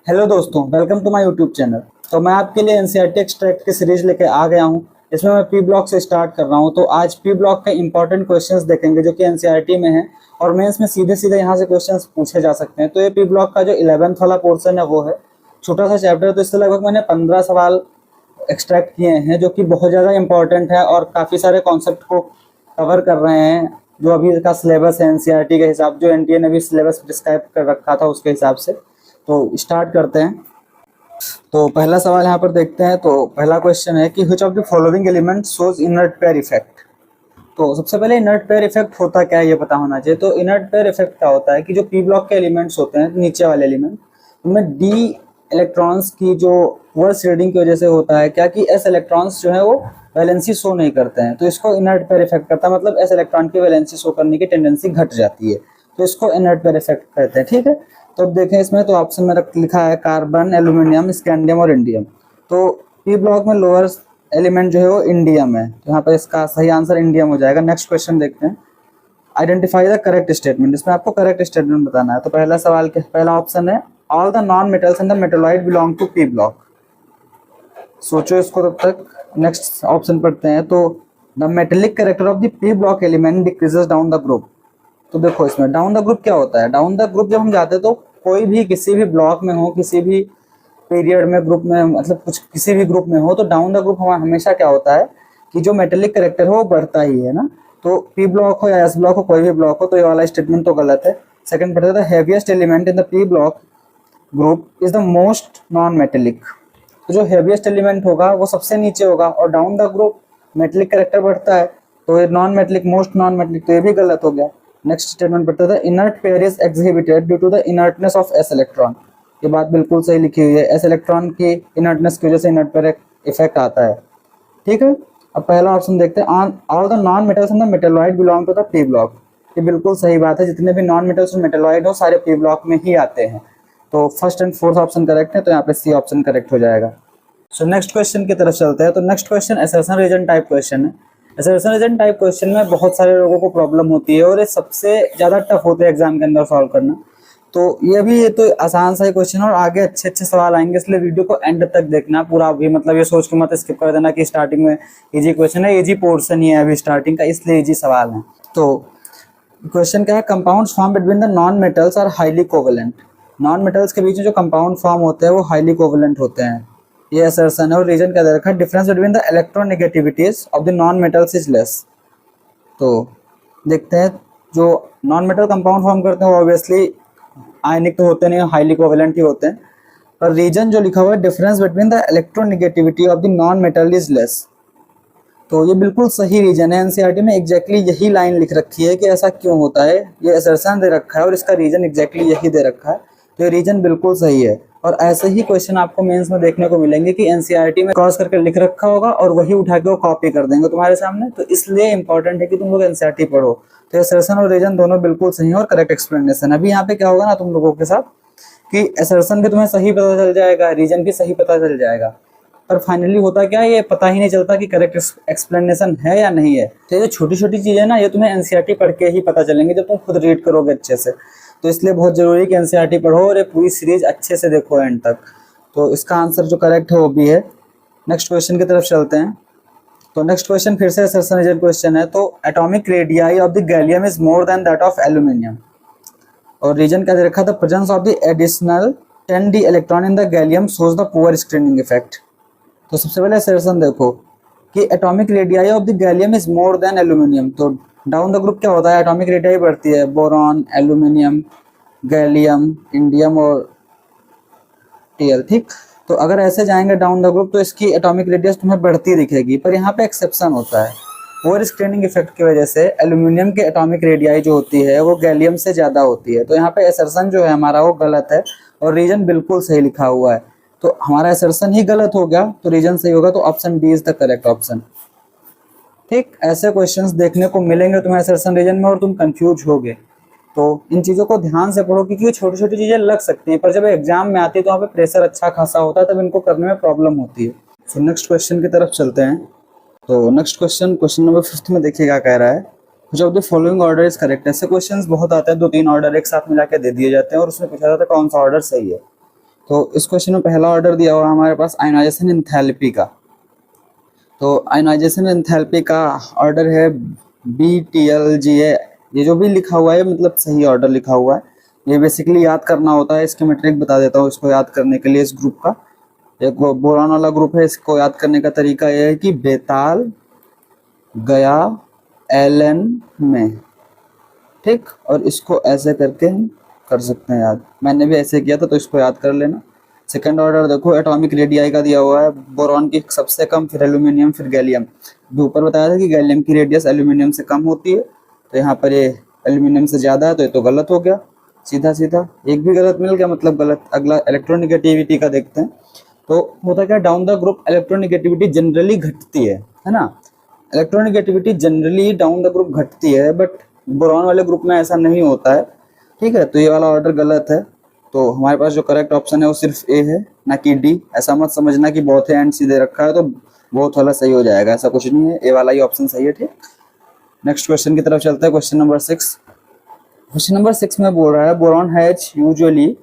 Hello दोस्तों, welcome to my YouTube channel. तो मैं आपके लिए एनसीईआरटी एक्सट्रैक्ट की सीरीज लेके आ गया हूं। इसमें मैं पी ब्लॉक से स्टार्ट कर रहा हूं। तो आज पी ब्लॉक के इंपॉर्टेंट क्वेश्चंस देखेंगे जो कि एनसीईआरटी में है और मेंस में सीधे सीधे यहां से क्वेश्चंस पूछे जा सकते हैं। तो ये पी ब्लॉक का जो 11th वाला पोर्शन है वो है छोटा सा चैप्टर। तो इससे लगभग मैंने 15 सवाल एक्सट्रैक्ट किए हैं जो कि बहुत ज़्यादा इंपॉर्टेंट है और काफ़ी सारे कॉन्सेप्ट को कवर कर रहे हैं जो अभी का सिलेबस है एनसीईआरटी के हिसाब, जो एनटीए ने भी सिलेबस डिस्क्राइब कर रखा था उसके हिसाब से। तो स्टार्ट करते हैं। तो पहला सवाल यहाँ पर देखते हैं। तो पहला क्वेश्चन है कि which of the following element shows inert pair effect. तो सबसे पहले इनर्ट पेयर इफेक्ट होता क्या है ये पता होना चाहिए। तो इनर्ट पेयर इफेक्ट क्या होता है कि जो पी ब्लॉक के एलिमेंट्स होते हैं, नीचे वाले एलिमेंट, उनमें डी इलेक्ट्रॉन्स की जो वर्स रीडिंग की वजह से होता है क्या कि एस इलेक्ट्रॉन्स जो है वो वैलेंसी शो नहीं करते हैं। तो इसको इनर्ट पेयर इफेक्ट करता है, मतलब एस इलेक्ट्रॉन की वैलेंसी शो करने की टेंडेंसी घट जाती है। तो इसको इनर्ट पेयर इफेक्ट कहते हैं। ठीक है, तो अब देखें इसमें। तो ऑप्शन में लिखा है कार्बन, एल्यूमिनियम, स्कैंडियम और इंडियम। तो पी ब्लॉक में लोअर एलिमेंट जो है वो इंडियम है, तो यहाँ पर इसका सही आंसर इंडियम हो जाएगा। नेक्स्ट क्वेश्चन देखते हैं। Identify the correct statement. इसमें आपको करेक्ट स्टेटमेंट बताना है। तो पहला सवाल के पहला ऑप्शन है all the non metals in the metalloid belong to P block. सोचो इसको तब तक। नेक्स्ट ऑप्शन पढ़ते हैं। तो the metallic character of the P block element decreases down the group. तो देखो इसमें डाउन द ग्रुप क्या होता है। डाउन द ग्रुप जब हम जाते हैं तो कोई भी किसी भी ब्लॉक में हो, किसी भी पीरियड में, ग्रुप में, मतलब कुछ किसी भी ग्रुप में हो, तो डाउन द ग्रुप हमेशा क्या होता है कि जो मेटेलिक कैरेक्टर हो वो बढ़ता ही है ना। तो पी ब्लॉक हो या एस ब्लॉक हो, कोई भी ब्लॉक हो, तो ये वाला स्टेटमेंट तो गलत है। सेकंड पढ़ते हैं, the heaviest element in the P block group is the most non metallic. तो जो हेवीएस्ट एलिमेंट होगा वो सबसे नीचे होगा और down the group metallic character बढ़ता है, तो ये non metallic, most non metallic, तो ये भी गलत हो गया। नेक्स्ट स्टेटमेंट पढ़ते थे, inert pair is exhibited due to the inertness of S electron. ये बात बिल्कुल सही लिखी हुई है। एस इलेक्ट्रॉन की इनर्टनेस की वजह से इनर्ट पेयर इफेक्ट आता है। ठीक है, अब पहला ऑप्शन देखते हैं, all the non metals in the metalloid belong to the P block. ये बिल्कुल सही बात है, जितने भी नॉन मेटल्स और मेटालॉइड हो सारे पी ब्लॉक में ही आते हैं। तो first and fourth option correct है, तो यहाँ पे सी ऑप्शन करेक्ट हो जाएगा। सो नेक्स्ट क्वेश्चन की तरफ चलते हैं। तो next question assertion reason type question है। असर्शन रीजन टाइप क्वेश्चन में बहुत सारे लोगों को प्रॉब्लम होती है और ये सबसे ज़्यादा टफ होते हैं एग्जाम के अंदर सॉल्व करना। तो ये तो आसान सा ही क्वेश्चन है और आगे अच्छे अच्छे सवाल आएंगे, इसलिए वीडियो को एंड तक देखना पूरा। अभी मतलब ये सोच के मत स्किप कर देना कि स्टार्टिंग में इजी क्वेश्चन है। इजी पोर्शन ही है अभी स्टार्टिंग का, इसलिए इजी सवाल है। तो क्वेश्चन क्या है, compounds form between the non metals are highly covalent. Non metals के बीच में जो कंपाउंड फॉर्म होते हैं वो हाईली कोवेलेंट होते हैं, ये असर्शन है। और रीजन क्या दे रखा है, difference between the electronegativities of the non metals is less. तो देखते हैं, जो नॉन मेटल कंपाउंड फॉर्म करते हैं वो ऑब्वियसली आयनिक तो होते नहीं, हाईली कोवेलेंट ही होते हैं। पर रीजन जो लिखा हुआ है, difference between the electronegativity of the non metal is less, तो ये बिल्कुल सही रीजन है। एनसीईआरटी में एग्जैक्टली यही लाइन लिख रखी है कि ऐसा क्यों होता है। ये असर्शन दे रखा है और इसका रीजन एग्जैक्टली यही दे रखा है, तो ये रीजन बिल्कुल सही है। और ऐसे ही क्वेश्चन आपको मेंस में देखने को मिलेंगे कि एनसीईआरटी में क्रॉस करके लिख रखा होगा और वही उठा के वो कॉपी कर देंगे तुम्हारे सामने। तो इसलिए इंपॉर्टेंट है कि तुम लोग एनसीईआरटी पढ़ो। तो असर्शन और रीजन दोनों बिल्कुल सही है और करेक्ट एक्सप्लेनेशन। अभी यहाँ पे क्या होगा ना तुम लोगों के साथ कि असर्शन भी तुम्हें सही पता चल जाएगा, रीजन भी सही पता चल जाएगा, पर फाइनली होता क्या है ये पता ही नहीं चलता कि करेक्ट एक्सप्लेनेशन है या नहीं है। तो ये छोटी छोटी चीजें ना ये तुम्हें एनसीईआरटी पढ़ के ही पता चलेंगे जब तुम खुद रीड करोगे अच्छे से। तो इसलिए बहुत जरूरी है कि एनसीईआरटी पढ़ो और ये पूरी सीरीज अच्छे से देखो एंड तक। तो इसका आंसर जो करेक्ट है वो भी है। नेक्स्ट क्वेश्चन की तरफ चलते हैं। तो नेक्स्ट क्वेश्चन फिर से असर्शन रीजन क्वेश्चन है। तो atomic radii of the gallium is more than that of aluminium. और रीजन क्या दे रखा था, presence of the additional 10d electron in the gallium shows the poor screening effect. तो सबसे पहले असर्शन देखो कि atomic radii of the gallium is more than aluminium. तो डाउन द ग्रुप क्या होता है, एटॉमिक रेडियाई बढ़ती है, बोरॉन, एल्यूमिनियम, गैलियम, इंडियम और टीएल। ठीक, तो अगर ऐसे जाएंगे डाउन द ग्रुप तो इसकी एटॉमिक रेडियस तुम्हें बढ़ती दिखेगी। पर यहाँ पे एक्सेप्शन होता है, पुअर स्क्रीनिंग इफेक्ट की वजह से एल्यूमिनियम की एटॉमिक रेडियाई जो होती है वो गैलियम से ज़्यादा होती है। तो यहाँ पे असर्शन जो है हमारा वो गलत है और रीजन बिल्कुल सही लिखा हुआ है। तो हमारा असर्शन ही गलत हो गया तो रीजन सही होगा, तो option D is the correct option. ठीक, ऐसे क्वेश्चंस देखने को मिलेंगे तुम्हें असर्शन रीजन में और तुम कंफ्यूज होगे। तो इन चीज़ों को ध्यान से पढ़ो क्योंकि छोटी छोटी चीज़ें लग सकती हैं पर जब एग्जाम में आती है तो वहाँ पे प्रेशर अच्छा खासा होता है, तब इनको करने में प्रॉब्लम होती है। सो नेक्स्ट क्वेश्चन की तरफ चलते हैं। तो नेक्स्ट क्वेश्चन नंबर 5 में देखिए क्या कह रहा है, which of the following order is correct. ऐसे क्वेश्चंस बहुत आते हैं, 2-3 ऑर्डर एक साथ मिला के दे दिए जाते हैं और उसमें पूछा जाता है कौन सा ऑर्डर सही है। तो इस क्वेश्चन में पहला ऑर्डर दिया हुआ है हमारे पास आयोनाइजेशन एंथैल्पी का। तो आयोनाइजेशन एंथैल्पी का ऑर्डर है BTLGA। ये जो भी लिखा हुआ है मतलब सही ऑर्डर लिखा हुआ है। ये बेसिकली याद करना होता है। इसके मैट्रिक बता देता हूँ इसको याद करने के लिए। इस ग्रुप का एक बोरान वाला ग्रुप है, इसको याद करने का तरीका यह है कि बेताल गया एलन में, ठीक। और इसको ऐसे करके हम कर सकते हैं याद। मैंने भी ऐसे किया था तो इसको याद कर लेना। सेकंड ऑर्डर देखो एटॉमिक रेडियाई का दिया हुआ है। बोरॉन की सबसे कम, फिर एल्यूमिनियम, फिर गैलियम। जो ऊपर बताया था कि गैलियम की रेडियस एल्यूमिनियम से कम होती है, तो यहाँ पर ये एल्यूमिनियम से ज़्यादा है तो ये तो गलत हो गया। सीधा सीधा एक भी गलत मिल गया मतलब गलत। अगला इलेक्ट्रोनिगेटिविटी का देखते हैं। तो होता क्या, down the group electronegativity generally घटती है ना। Electronegativity generally down the group घटती है, बट बोरॉन वाले ग्रुप में ऐसा नहीं होता है, ठीक है। तो ये वाला ऑर्डर गलत है। तो हमारे पास जो करेक्ट ऑप्शन है वो सिर्फ ए है, ना कि डी। ऐसा मत समझना कि बहुत है एंड सीधे रखा है तो बहुत वाला सही हो जाएगा, ऐसा कुछ नहीं है। ए वाला ही ऑप्शन सही है, ठीक। नेक्स्ट क्वेश्चन की तरफ चलते हैं। Question number 6। क्वेश्चन नंबर 6 में बोल रहा है boron has usually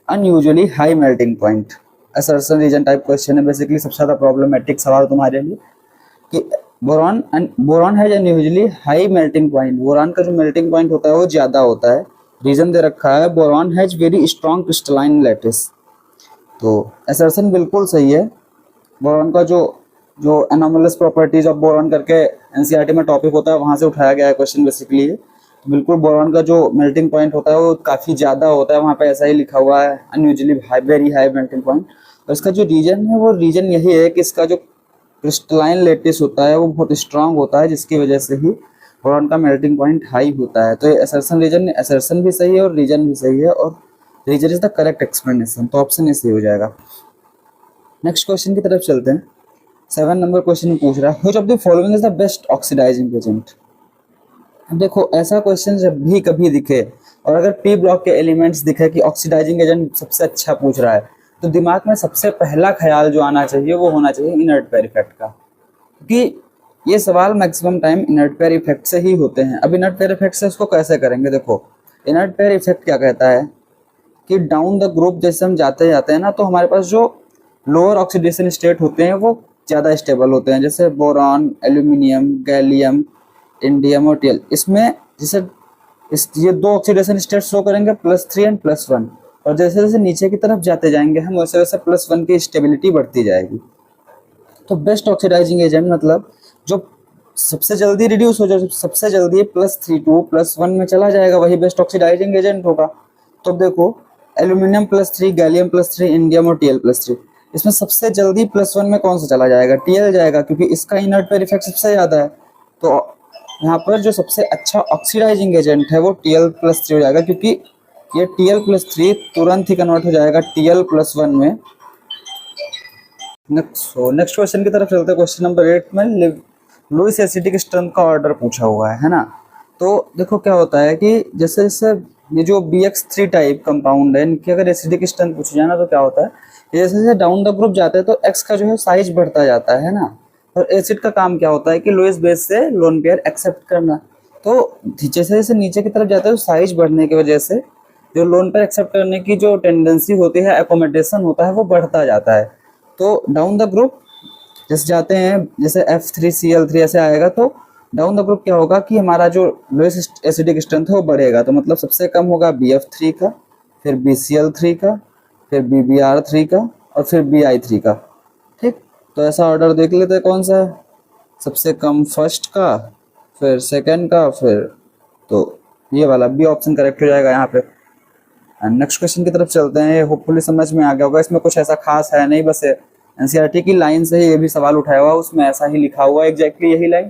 unusually high melting point. Assertion reason type question है बेसिकली। सबसे ज्यादा प्रॉब्लमेटिक सवाल तुम्हारे लिए कि boron has unusually high melting point. Boron का जो मेल्टिंग पॉइंट होता है वो ज्यादा होता है। रीजन दे रखा है boron has very strong crystalline lattice. तो असर्शन बिल्कुल सही है। बोरॉन का जो एनोमलस प्रॉपर्टीज ऑफ बोरॉन करके एनसीईआरटी में टॉपिक होता है वहां से उठाया गया है क्वेश्चन बेसिकली। तो बिल्कुल बोरॉन का जो मेल्टिंग पॉइंट होता है वो काफी ज्यादा होता है, वहां पे ऐसा ही लिखा हुआ है unusually high, very high melting point. और इसका जो रीजन है वो रीजन यही है कि इसका जो क्रिस्टलाइन लैटिस होता है वो बहुत स्ट्रांग होता है, जिसकी वजह से ही बोरॉन का मेल्टिंग पॉइंट हाई होता है। तो ये असर्शन भी सही है और रीजन भी सही है, और reason is the correct explanation. तो ऑप्शन ए सही हो जाएगा। नेक्स्ट क्वेश्चन की तरफ चलते हैं। 7 नंबर क्वेश्चन में पूछ रहा है which of the following is the best oxidising agent. अब देखो ऐसा क्वेश्चन जब भी कभी दिखे और अगर पी ब्लॉक के एलिमेंट्स दिखे कि ऑक्सीडाइजिंग एजेंट सबसे अच्छा पूछ रहा है, तो दिमाग में सबसे पहला ख्याल जो आना चाहिए वो होना चाहिए इनर्ट पेयर इफेक्ट का, क्योंकि ये सवाल maximum time inert pair effect से ही होते हैं। अब इनर्ट पेयर इफेक्ट से उसको कैसे करेंगे, देखो इनर्ट पेयर इफेक्ट क्या कहता है कि डाउन द ग्रुप जैसे हम जाते जाते हैं ना, तो हमारे पास जो लोअर ऑक्सीडेशन स्टेट होते हैं वो ज़्यादा स्टेबल होते हैं, जैसे बोरॉन, एल्यूमिनियम, गैलियम, इंडियम और टीएल। इसमें जैसे ये 2 ऑक्सीडेशन स्टेट शो करेंगे +3 एंड +1, और जैसे जैसे नीचे की तरफ जाते जाएंगे हम वैसे वैसे +1 की स्टेबिलिटी बढ़ती जाएगी। तो बेस्ट ऑक्सीडाइजिंग एजेंट मतलब जो सबसे जल्दी रिड्यूस हो जाए, सबसे जल्दी +3 टू +1 में चला जाएगा, वही बेस्ट ऑक्सीडाइजिंग एजेंट होगा। तो देखो एल्यूमिनियम +3, गैलियम +3, इंडियम और टीएल +3, इसमें सबसे जल्दी +1 में कौन सा चला जाएगा, टीएल जाएगा, क्योंकि इसका इनर्ट पेयर इफेक्ट सबसे ज्यादा है। तो यहाँ पर जो सबसे अच्छा ऑक्सीडाइजिंग एजेंट है वो Tl+3 हो जाएगा, क्योंकि ये Tl+3 तुरंत ही कन्वर्ट हो जाएगा Tl+1 में। नेक्स्ट क्वेश्चन की तरफ चलते हैं। क्वेश्चन नंबर 8 में लुईस एसिडिक स्ट्रेंथ का ऑर्डर पूछा हुआ है ना। तो देखो क्या होता है कि जैसे जैसे ये जो BX3 टाइप कंपाउंड है इनकी अगर एसिडिक स्ट्रेंथ पूछी जाए ना तो क्या होता है, जैसे जैसे डाउन द ग्रुप जाते हैं तो X का जो है साइज बढ़ता जाता है ना। और एसिड का काम क्या होता है कि लोएस्ट बेस से लोन पेयर एक्सेप्ट करना। तो जैसे जैसे नीचे की तरफ जाता है तो साइज बढ़ने की वजह से जो लोन पेयर एक्सेप्ट करने की जो टेंडेंसी होती है, एकोमोडेशन होता है, वो बढ़ता जाता है। तो डाउन द ग्रुप जैसे जाते हैं, जैसे F3Cl3 ऐसे आएगा, तो डाउन द ग्रुप क्या होगा कि हमारा जो लोएस्ट एसिडिक स्ट्रेंथ है वो बढ़ेगा। तो मतलब सबसे कम होगा BF3 का, फिर BCl3 का, फिर BBr3 का और फिर BI3 का, ठीक। तो ऐसा ऑर्डर देख लेते हैं कौन सा है। सबसे कम फर्स्ट का, फिर सेकंड का, फिर तो ये वाला बी ऑप्शन करेक्ट हो जाएगा यहाँ पे। नेक्स्ट क्वेश्चन की तरफ चलते हैं। होपफुली समझ में आ गया होगा, इसमें कुछ ऐसा खास है नहीं, बस एनसीईआरटी की लाइन से ही ये भी सवाल उठाया हुआ, उसमें ऐसा ही लिखा हुआ है एग्जैक्टली यही लाइन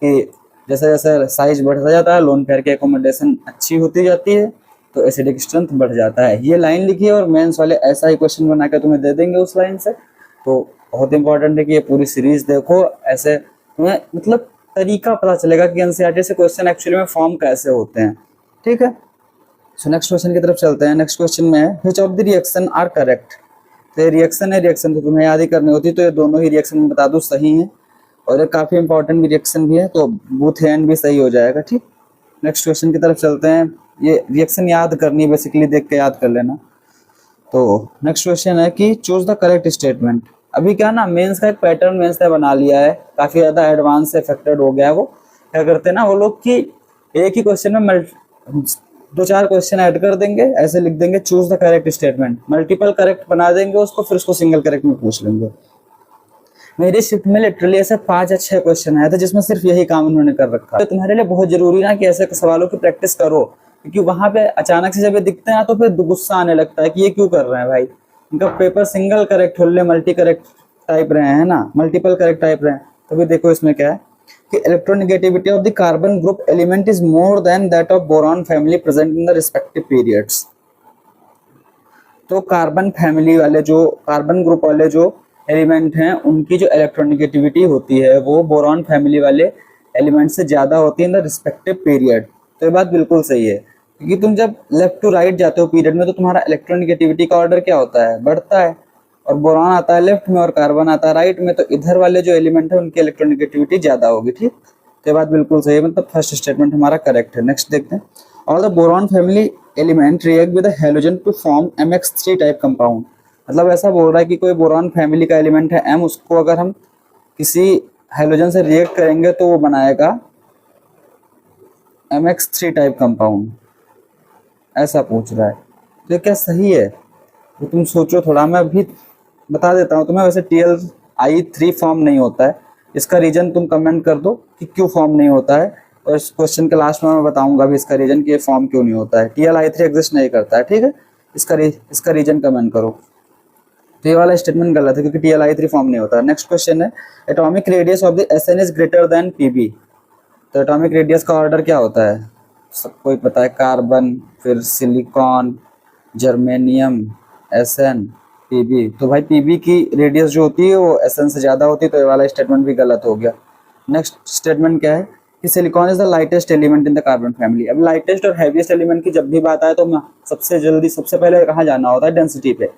कि जैसे जैसे साइज बढ़ता जाता है लोन पेयर की एकोमोडेशन अच्छी होती जाती है तो एसिडिक स्ट्रेंथ बढ़ जाता है। ये लाइन लिखी है और मेंस वाले ऐसा ही क्वेश्चन बना के तुम्हें दे देंगे उस लाइन से। तो बहुत इंपॉर्टेंट है कि ये पूरी सीरीज देखो, ऐसे तुम्हें मतलब तरीका पता चलेगा कि एनसीईआरटी से क्वेश्चन एक्चुअली में फॉर्म कैसे होते हैं, ठीक है। सो नेक्स्ट क्वेश्चन की तरफ चलते हैं। नेक्स्ट क्वेश्चन में है which of the reaction are correct. तो ये रिएक्शन है, रिएक्शन तो तुम्हें याद ही करनी होती, तो ये दोनों ही रिएक्शन में बता दूं सही है, और ये काफी इंपॉर्टेंट भी रिएक्शन भी है, तो बूथ एंड भी सही हो जाएगा, ठीक। नेक्स्ट क्वेश्चन की तरफ चलते हैं। ये रिएक्शन याद करनी, बेसिकली देख के याद कर लेना। तो नेक्स्ट क्वेश्चन है कि चूज द करेक्ट स्टेटमेंट। अभी क्या ना मेंस का एक पैटर्न मेंस ने बना लिया है, काफी ज्यादा एडवांस से अफेक्टेड हो गया है। वो क्या करते हैं ना वो लोग कि एक ही क्वेश्चन में दो चार क्वेश्चन ऐड कर देंगे, ऐसे लिख देंगे choose the correct statement, multiple correct बना देंगे उसको, फिर उसको सिंगल करेक्ट में पूछ लेंगे। मेरी शिफ्ट में लिटरली ऐसे 5 या 6 क्वेश्चन आए थे जिसमें सिर्फ यही काम उन्होंने कर रखा है। तो तुम्हारे लिए बहुत जरूरी ना कि ऐसे सवालों की प्रैक्टिस करो, क्योंकि वहां पे अचानक से जब ये दिखते हैं तो फिर गुस्सा आने लगता है कि ये क्यों कर रहे हैं भाई। इनका पेपर सिंगल करेक्ट हो ले, मल्टी करेक्ट टाइप रहे हैं ना, मल्टीपल करेक्ट टाइप रहे हैं। तो भी देखो इसमें क्या है कि electronegativity of the carbon group element is more than that of boron family present in the respective periods. तो कार्बन फैमिली वाले जो कार्बन ग्रुप वाले जो एलिमेंट हैं उनकी जो इलेक्ट्रोनेगेटिविटी होती है वो बोरॉन फैमिली वाले एलिमेंट से ज्यादा होती है इन द रिस्पेक्टिव पीरियड। तो ये बात बिल्कुल सही है, क्योंकि तुम जब लेफ्ट टू राइट जाते हो पीरियड में तो तुम्हारा इलेक्ट्रोनेगेटिविटी का ऑर्डर क्या होता है, बढ़ता है, और बोरॉन आता है लेफ्ट में और कार्बन आता है राइट में, तो इधर वाले जो एलिमेंट है उनकी इलेक्ट्रोनेगेटिविटी ज्यादा होगी। ठीक, तो ये बात बिल्कुल सही है, मतलब फर्स्ट स्टेटमेंट हमारा करेक्ट है। नेक्स्ट देखते हैं, all the boron family element react with halogen to form MX3 type compound. मतलब ऐसा बोल रहा है कि कोई बोरॉन फैमिली का एलिमेंट है M, उसको अगर हम किसी हैलोजन से रिएक्ट करेंगे तो वो बनाएगा MX3 टाइप कंपाउंड, ऐसा पूछ रहा है। तो क्या सही है? तो तुम सोचो थोड़ा, मैं अभी बता देता हूँ तुम्हें। वैसे TLI3 फॉर्म नहीं होता है, इसका रीजन तुम कमेंट कर दो कि क्यों फॉर्म नहीं होता है, और इस क्वेश्चन के लास्ट में मैं बताऊंगा भी इसका रीजन कि ये फॉर्म क्यों नहीं होता है। TLI3 एग्जिस्ट नहीं करता है, ठीक है, इसका रीजन कमेंट करो। तो ये वाला स्टेटमेंट गलत है क्योंकि TLI3 फॉर्म नहीं होता है। नेक्स्ट क्वेश्चन है, atomic radius of the SN is greater than PB। तो एटॉमिक रेडियस का ऑर्डर क्या होता है, सबको ही पता है, कार्बन, फिर सिलिकॉन, जर्मेनियम, SN, PB। तो भाई PB की रेडियस जो होती है वो SN से ज्यादा होती है, तो ये वाला स्टेटमेंट भी गलत हो गया। नेक्स्ट स्टेटमेंट क्या है कि silicon is the lightest element in the carbon family. अब लाइटेस्ट और हैवीएस्ट एलिमेंट की जब भी बात आए तो सबसे पहले कहाँ जाना होता है, डेंसिटी पे।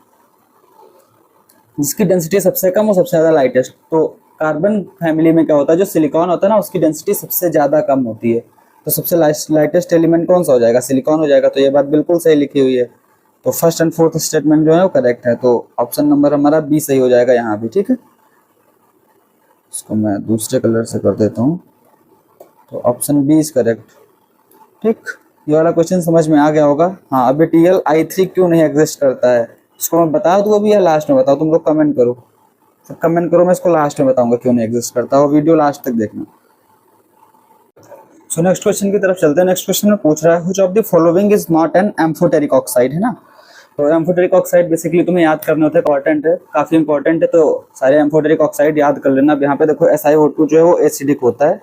जिसकी डेंसिटी सबसे कम वो सबसे ज्यादा लाइटेस्ट। तो कार्बन फैमिली में क्या होता है, जो सिलिकॉन होता है ना उसकी डेंसिटी सबसे ज्यादा कम होती है, तो सबसे लाइटेस्ट एलिमेंट कौन सा हो जाएगा, सिलिकॉन हो जाएगा। तो ये बात बिल्कुल सही लिखी हुई है। तो फर्स्ट एंड फोर्थ स्टेटमेंट जो है वो करेक्ट है, तो ऑप्शन नंबर हमारा B सही हो जाएगा यहाँ भी। ठीक है, इसको मैं दूसरे कलर से कर देता हूँ, तो ऑप्शन B इज करेक्ट। ठीक, ये वाला क्वेश्चन समझ में आ गया होगा। हाँ, अभी TLI3 क्यों नहीं एग्जिस्ट करता है इसको मैं बता दूँ अभी या लास्ट में बताऊँ, तुम लोग कमेंट करो, सब कमेंट करो, मैं इसको लास्ट में बताऊंगा क्यों नहीं एग्जिस्ट करता, वो वीडियो लास्ट तक देखना। सो नेक्स्ट क्वेश्चन की तरफ चलते हैं। नेक्स्ट क्वेश्चन में पूछ रहा है which of the following is not an amphoteric oxide, है ना। तो एम्फोटेरिक ऑक्साइड बेसिकली तुम्हें याद करने होते हैं, इंपॉर्टेंट है, काफी इंपॉर्टेंट है, तो सारे एम्फोटेरिक ऑक्साइड याद कर लेना। यहाँ पे देखो SiO2 जो है वो एसिडिक होता है,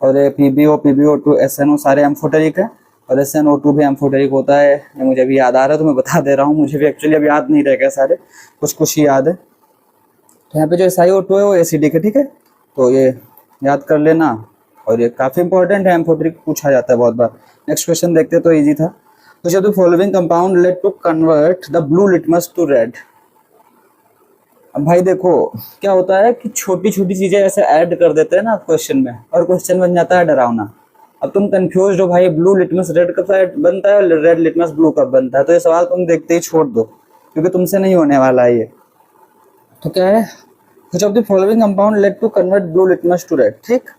और PbO, PbO2, SnO सारे एम्फोटेरिक है, और SnO2 भी एम्फोटेरिक होता है। ये मुझे भी याद आ रहा है तो मैं बता दे रहा हूँ, मुझे भी एक्चुअली अब याद नहीं रह गया सारे, कुछ ही याद है। तो यहाँ पे जो SiO2 है वो एसिडिक है, ठीक है, तो ये याद कर लेना, और ये काफी इंपॉर्टेंट है, एम्फोटेरिक पूछा जाता है बहुत बार। नेक्स्ट क्वेश्चन देखते हैं, तो इजी था। तो जब the following compound lead to convert the blue litmus to red. अब भाई देखो क्या होता है कि छोटी छोटी चीजें ऐसे ऐड कर देते हैं ना क्वेश्चन में, और क्वेश्चन बन जाता है डरावना। अब तुम कंफ्यूज हो भाई, ब्लू लिटमस रेड कब बनता है और रेड लिटमस ब्लू कब बनता है, तो ये सवाल तुम देखते ही छोड़ दो क्योंकि तुमसे नहीं होने वाला है ये। तो क्या है, which of the following compound lead to convert blue litmus to red. ठीक,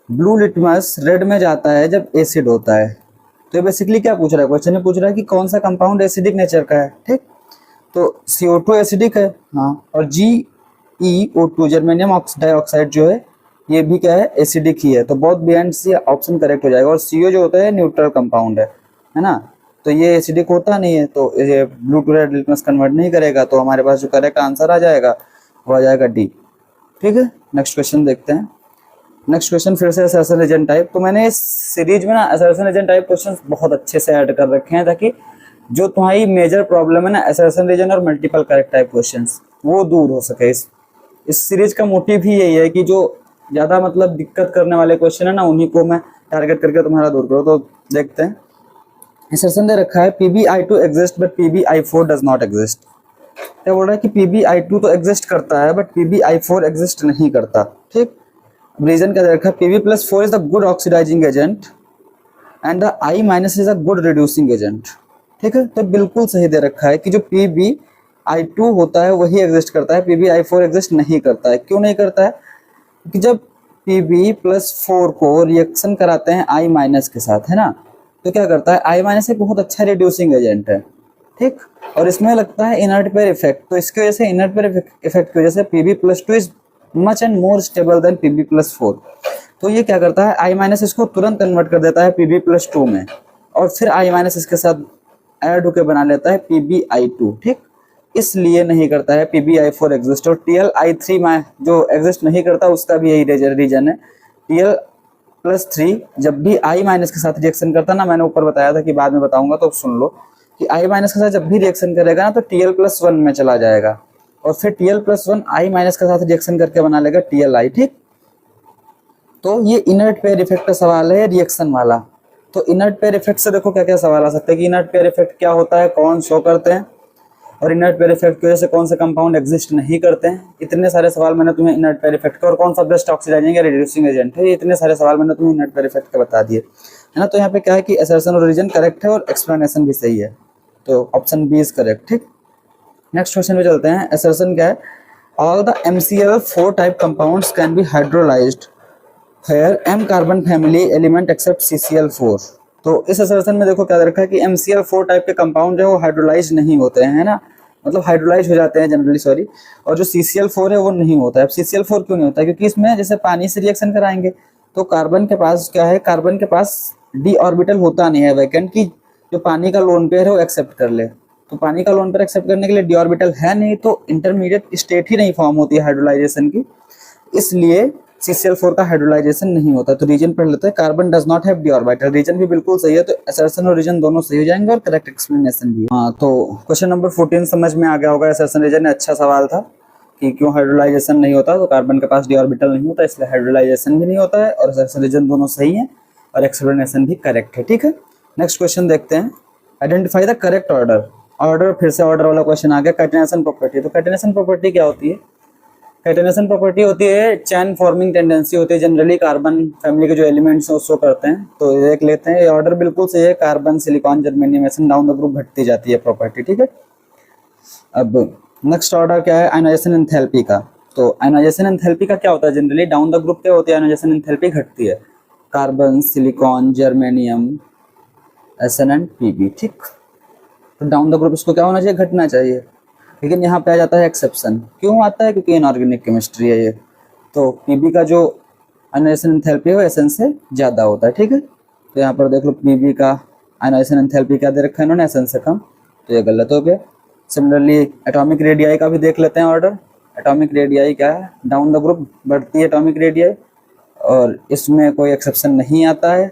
ब्लू लिटमस रेड में जाता है जब एसिड होता है। तो ये बेसिकली क्या पूछ रहा है, क्वेश्चन में पूछ रहा है कि कौन सा कंपाउंड एसिडिक नेचर का है। ठीक, तो CO2 एसिडिक है, हाँ, और GeO2 जर्मेनियम डाइऑक्साइड जो है ये भी क्या है, एसिडिक ही है। तो both B and C option correct हो जाएगा। और CO जो होता है न्यूट्रल कंपाउंड है ना, तो ये एसिडिक होता नहीं है, तो ये blue to red litmus convert नहीं करेगा। तो हमारे पास जो करेक्ट आंसर आ जाएगा वो आ जाएगा D। ठीक है, नेक्स्ट क्वेश्चन देखते हैं। नेक्स्ट क्वेश्चन फिर से असर्शन रीजन टाइप। तो मैंने इस सीरीज में ना असर्शन रीजन टाइप क्वेश्चंस बहुत अच्छे से ऐड कर रखे हैं ताकि जो तुम्हारी मेजर प्रॉब्लम है ना असर्शन रीजन और मल्टीपल करेक्ट टाइप क्वेश्चंस वो दूर हो सके। इस सीरीज का मोटिव ही यही है कि जो ज्यादा मतलब दिक्कत करने वाले क्वेश्चन है ना उन्हीं को मैं टारगेट करके तुम्हारा दूर करो। तो देखते हैं, असर्शन दे रखा है PbI2 exist but PbI4 does not exist. क्या बोल रहा है कि PbI2 तो एग्जिस्ट करता है बट PbI4 एग्जिस्ट नहीं करता। ठीक, रीजन क्या दे रखा है, Pb+4 is the good oxidising agent and the I- is a good reducing agent. ठीक है। तो बिल्कुल सही दे रखा है कि जो PbI2 होता है वही एग्जिस्ट करता है, PbI4 एग्जिस्ट नहीं करता है। क्यों नहीं करता है? कि जब Pb+4 को रिएक्शन कराते हैं I- के साथ, है ना, तो क्या करता है, I- एक बहुत अच्छा रिड्यूसिंग एजेंट है, ठीक। और इसमें लगता है इनर्ट पेयर इफेक्ट, तो इसकी वजह से इनर्ट पेयर इफेक्ट की वजह से Pb+2 is much and more stable then Pb+4। तो ये क्या करता है, I- इसको तुरंत कन्वर्ट कर देता है Pb+2 में, और फिर I- इसके साथ ऐड होकर बना लेता है PbI2, ठीक। इसलिए नहीं करता है PbI4 एग्जिस्ट। और Tl(I3) में जो एग्जिस्ट नहीं करता उसका भी यही रीजन है। Tl+3 जब भी I- के साथ रिएक्शन करता ना, मैंने ऊपर बताया था कि बाद में बताऊंगा तो सुन लो, कि I- के साथ जब भी रिएक्शन करेगा ना तो Tl+1 में चला जाएगा, और फिर Tl+1 I- के साथ रिएक्शन करके बना लेगा Tli, ठीक। तो ये इनर्ट पेयर इफेक्ट का सवाल है रिएक्शन वाला। तो इनर्ट पेयर इफेक्ट से देखो क्या क्या सवाल आ सकते हैं कि इनर्ट पेयर इफेक्ट क्या होता है, कौन शो करते हैं, और इनर्ट पेयर इफेक्ट की वजह से कौन से कंपाउंड एग्जिस्ट नहीं करते हैं। इतने सारे सवाल मैंने तुम्हें इनर्ट पेयर इफेक्ट का, और कौन सा बेस्ट ऑक्सीडाइजिंग या रिड्यूसिंग एजेंट है, ये इतने सारे सवाल मैंने तुम्हें इनर्ट पेयर इफेक्ट का बता दिए, है ना। तो यहाँ पे क्या है कि असर्शन और रीजन करेक्ट है और एक्सप्लेनेशन भी सही है, तो ऑप्शन बी इज करेक्ट, ठीक। नेक्स्ट क्वेश्चन पे चलते हैं। असर्शन क्या है, all the MCl4 type compounds can be hydrolysed here M carbon family element except CCl4। तो इस असर्शन में देखो क्या दे रखा है कि MCl4 टाइप के कंपाउंड जो है वो हाइड्रोलाइज नहीं होते हैं, है ना, मतलब हाइड्रोलाइज हो जाते हैं जनरली, सॉरी, और जो CCl4 है वो नहीं होता है। अब CCl4 क्यों नहीं होता है, क्योंकि इसमें जैसे पानी से रिएक्शन कराएंगे तो कार्बन के पास क्या है, कार्बन के पास d ऑर्बिटल होता नहीं है वैकेंट, की जो पानी का लोन पेयर है वो एक्सेप्ट कर ले। तो पानी का लोन पेयर एक्सेप्ट करने के लिए d ऑर्बिटल है नहीं, तो इंटरमीडिएट स्टेट ही नहीं फॉर्म होती है हाइड्रोलाइजेशन की, इसलिए CCl4 का हाइड्रोलाइजेशन नहीं होता। तो रीजन पढ़ लेते हैं, carbon does not have D orbital. Reason भी बिल्कुल सही है, तो असर्शन और रीजन दोनों सही हो जाएंगे और करेक्ट एक्सप्लेनेशन भी। हाँ, तो क्वेश्चन नंबर 14 समझ में आ गया होगा। असर्शन रीजन अच्छा सवाल था कि क्यों हाइड्रोलाइजेशन नहीं होता, तो कार्बन के पास डी ऑर्बिटल नहीं होता इसलिए हाइड्रोलाइजेशन भी नहीं होता है, और असर्शन रीजन दोनों सही है और एक्सप्लेनेशन भी करेक्ट है, ठीक है। नेक्स्ट क्वेश्चन देखते हैं, identify the correct order. Order, फिर से ऑर्डर वाला क्वेश्चन आ गया। कैटेनेशन प्रॉपर्टी, तो कैटेनेशन प्रॉपर्टी क्या होती है, कैटेनेशन प्रॉपर्टी होती है चैन फॉर्मिंग टेंडेंसी होती है, जनरली कार्बन फैमिली के जो एलिमेंट्स हैं उसको करते हैं। तो देख लेते हैं, ये ऑर्डर बिल्कुल सही है, कार्बन सिलिकॉन जर्मेनियम ऐसे डाउन द ग्रुप घटती जाती है प्रॉपर्टी, ठीक है। अब नेक्स्ट ऑर्डर क्या है, आयनाइजेशन एंथैल्पी का। तो आयनाइजेशन एंथैल्पी का क्या होता है, जनरली डाउन द ग्रुप क्या होती है, आयनाइजेशन एंथैल्पी घटती है, carbon silicon germanium SN and Pb, ठीक। तो डाउन द ग्रुप इसको क्या होना चाहिए, घटना चाहिए। लेकिन यहाँ पे आ जाता है एक्सेप्शन, क्यों आता है, क्योंकि इनऑर्गेनिक केमिस्ट्री है ये, तो Pb का जो आयनाइजेशन एंथैल्पी है वो SN से ज़्यादा होता है, ठीक है। तो यहाँ पर देख लो Pb का आयनाइजेशन एंथैल्पी क्या दे रखा है इन्होंने, SN से कम, तो ये गलत हो गया। सिमिलरली एटॉमिक रेडियाई का भी देख लेते हैं ऑर्डर। एटॉमिक रेडियाई क्या है, डाउन द ग्रुप बढ़ती है एटॉमिक रेडियाई, और इसमें कोई एक्सेप्शन नहीं आता है,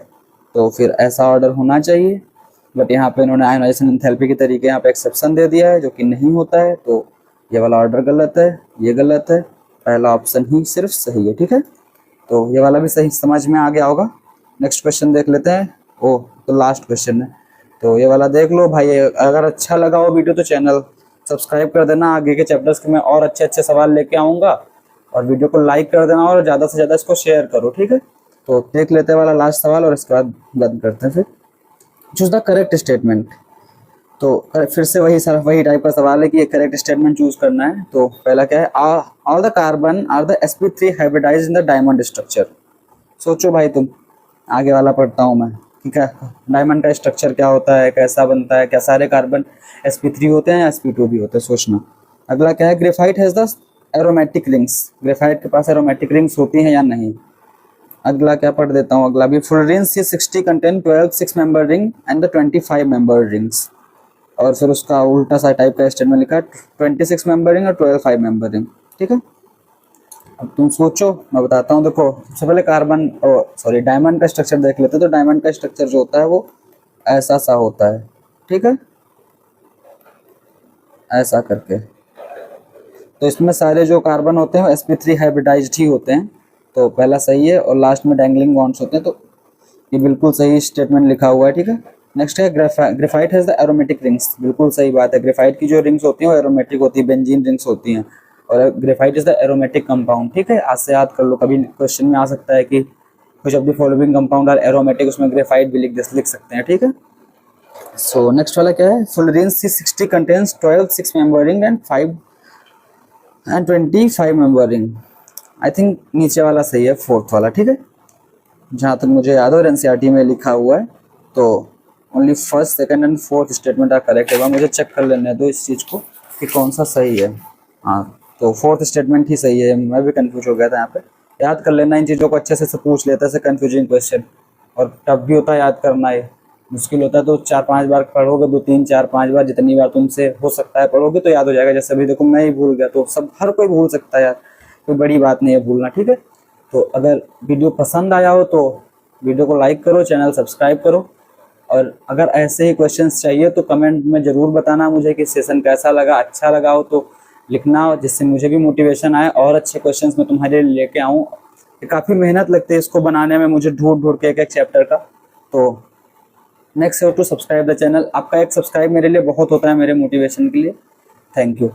तो फिर ऐसा ऑर्डर होना चाहिए। बट यहाँ पे इन्होंने आयनाइजेशन एंथैल्पी के तरीके यहाँ पे एक्सेप्शन दे दिया है जो कि नहीं होता है, तो ये वाला ऑर्डर गलत है, ये गलत है, पहला ऑप्शन ही सिर्फ सही है, ठीक है। तो ये वाला भी सही समझ में आ गया होगा। नेक्स्ट क्वेश्चन देख लेते हैं, ओ तो लास्ट क्वेश्चन है, तो ये वाला देख लो भाई। अगर अच्छा लगा हो वीडियो तो चैनल सब्सक्राइब कर देना, आगे के चैप्टर्स के मैं और अच्छे अच्छे सवाल लेके आऊँगा, और वीडियो को लाइक कर देना और ज़्यादा से ज़्यादा इसको शेयर करो, ठीक है। तो देख लेते हैं वाला लास्ट सवाल और इसके बाद बंद करते हैं फिर। Choose the correct statement. तो फिर से वही टाइप का सवाल है कि एक करेक्ट स्टेटमेंट चूज करना है। तो पहला क्या है, all the carbon are the sp3 hybridised in the diamond structure. सोचो भाई तुम, आगे वाला पढ़ता हूँ मैं, ठीक है। डायमंड का स्ट्रक्चर क्या होता है, कैसा बनता है, क्या सारे कार्बन sp3 होते हैं या sp2 भी होते हैं, सोचना। अगला क्या है, graphite has the aromatic rings. Graphite के पास एरोमेटिक रिंग्स होती हैं या नहीं। अगला क्या पढ़ देता हूँ, अगला भी फुलरेन C60 contain 12 6 member ring and the 25 member rings. और फिर उसका उल्टा सा टाइप का स्टेटमेंट लिखा है 26 मेंबर रिंग और 12 5 मेंबर रिंग, ठीक है। अब तुम सोचो, मैं बताता हूँ। देखो सबसे पहले कार्बन सॉरी डायमंड का स्ट्रक्चर देख लेते हैं। तो डायमंड का स्ट्रक्चर जो होता है वो ऐसा सा होता है, ठीक है, ऐसा करके। तो इसमें सारे जो कार्बन होते हैं वो sp3 हाइब्रिडाइज्ड ही होते हैं, तो पहला सही है। और लास्ट में डैंगलिंग बॉन्ड्स होते हैं, तो ये बिल्कुल सही स्टेटमेंट लिखा हुआ है, ठीक है। नेक्स्ट है graphite has the aromatic rings. बिल्कुल सही बात है, ग्रेफाइट की जो रिंग्स होती हैं वो एरोमेटिक होती है, बेंजीन रिंग्स होती हैं, और graphite is the aromatic compound, ठीक है। आज से याद कर लो, कभी क्वेश्चन में आ सकता है कि कुछ of the following compound are aromatic, उसमें ग्रेफाइट भी लिख सकते हैं, ठीक है। सो नेक्स्ट वाला क्या है, फुलरेंस C60 contains 12 6 membered and 5 and 25 membered. I think नीचे वाला सही है, फोर्थ वाला, ठीक है, जहाँ तक मुझे याद है एनसीईआरटी में लिखा हुआ है। तो only first second and fourth statement are correct होगा। मुझे चेक कर लेने दो इस चीज़ को कि कौन सा सही है। हाँ, तो फोर्थ स्टेटमेंट ही सही है, मैं भी कंफ्यूज हो गया था यहाँ पे। याद कर लेना इन चीज़ों को अच्छे से पूछ लेता है कंफ्यूजिंग क्वेश्चन, और टफ भी होता है याद करना, है मुश्किल होता है। तो 4-5 बार पढ़ोगे, 2-3-4-5 बार, जितनी बार तुमसे हो सकता है पढ़ोगे तो याद हो जाएगा। जैसे अभी देखो मैं ही भूल गया, तो सब हर कोई भूल सकता है यार, कोई बड़ी बात नहीं है भूलना, ठीक है। तो अगर वीडियो पसंद आया हो तो वीडियो को लाइक करो, चैनल सब्सक्राइब करो, और अगर ऐसे ही क्वेश्चंस चाहिए तो कमेंट में ज़रूर बताना मुझे कि सेशन कैसा लगा। अच्छा लगा हो तो लिखना, जिससे मुझे भी मोटिवेशन आए और अच्छे क्वेश्चंस मैं तुम्हारे लिए लेके आऊँ। काफ़ी मेहनत लगती है इसको बनाने में, मुझे ढूंढ ढूंढ के एक एक चैप्टर का। तो next to subscribe the channel. आपका एक सब्सक्राइब मेरे लिए बहुत होता है, मेरे मोटिवेशन के लिए। Thank you.